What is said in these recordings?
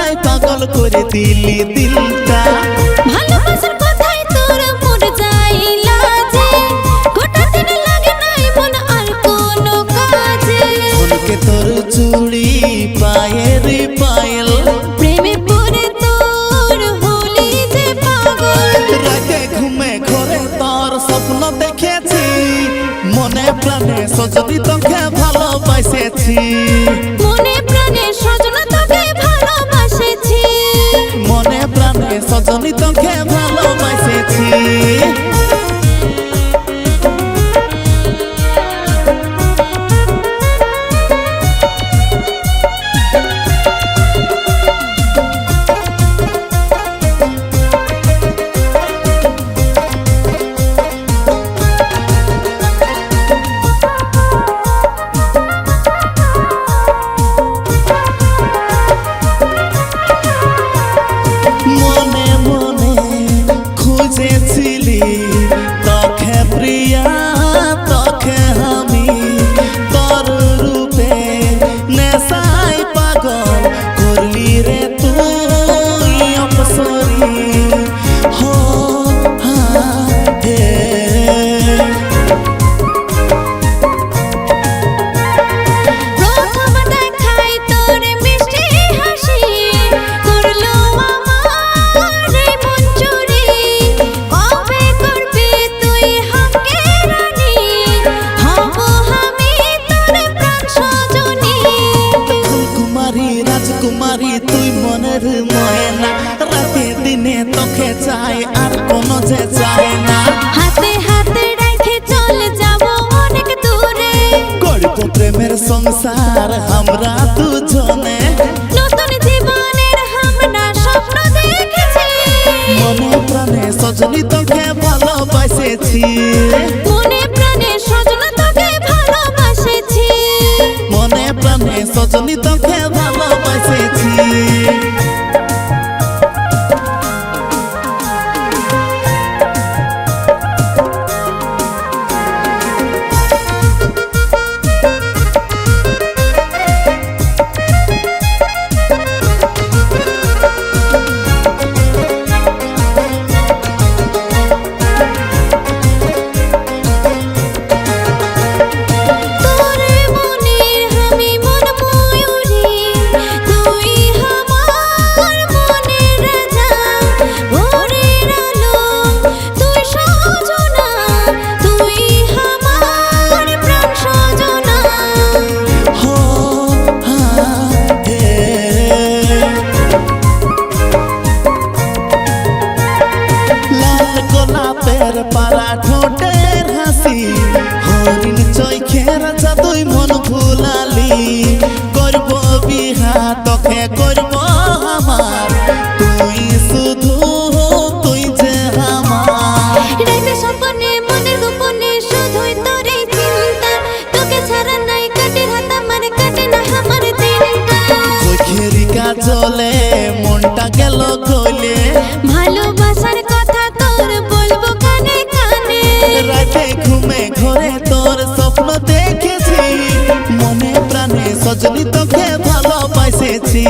ইশারায় পাগল করে দিলি দিলটা। ভালোবাসার কথাই তোর মোর যাইলা যে, গোটা দিন লাগে নাই মন আর কোনো কাজে। মনকে তোর চুড়ি পায়ের পায়েল, প্রেমে পড়ে তোর হলি যে পাগল। রাতে ঘুমে ঘরে তোর স্বপ্ন দেখেছি, মনে প্রাণে সজনী তোকে ভালোবাসেছি। মনে প্রাণে সজনা তোকে ভালোবাসেছি, মনে প্রাণে সজনী তোকে ভালোবাসেছি। মনে মনে খুঁজেছিলি তোকে প্রিয়া, তোকে আমি তোর রূপে নেশায় পাগল করলি রে তুই অপসরি। হো হা হে প্রথম দেখাই তোর মিষ্টি হাসি করলো আমার মন চুরি। কবে করবি তুই হামকে রানী, হব আমি তোর প্রাণ সজনী। কুমারী রাজকুমারী তুই মনের ময়না, রাতে দিনে তোকে চাই আর কোনো যে চায় না। হাতে হাতে রেখে চলে যাব অনেক দূরে, গড়ব প্রেমের সংসার আমরা দুজনে। নতুন জীবনের আমরা স্বপ্ন দেখেছি। মনে প্রাণে সজনী তোকে ভালোবাসেছি, মনে প্রাণে সজনা তোকে ভালোবাসেছি, মনে প্রাণে সজনী তোকে ভালোবাসেছি। তোর মনের আমি মন ময়ূরী, তুই আমার মনের রাজা। ভোরের আলো তুই সজনা, তুই আমার প্রাণ সজনা। হো হা হে লাল গোলাপের পারা ঠোঁটের হাসি, হরিণ চৈখের জাদুই মন ভুলালি। করব বিহা তোকে করব আমার, তুই শুধু তুই যে আমার। রাতে স্বপ্নে মনের গোপনে শুধুই তোরই চিন্তা, তোকে ছাড়া নাই কাটে রাত আমার, কাটে না আমার দিনটা। চোখের কাজলে মনটা গেল গলে, ভালোবাসার কথা তোর বলবো কানে কানে। রাতে ঘুমে ঘরে তোর স্বপ্ন দেখেছি, মনে প্রাণে সজনী তোকে ভালোবাসেছি।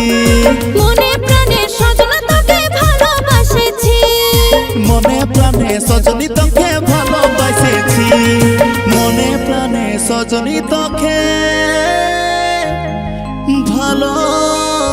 মনে প্রাণে সজনা তোকে ভালোবাসেছি, মনে প্রাণে সজনী তোকে ভালোবাসেছি, মনে প্রাণে সজনী তোকে ভালোবাসেছি।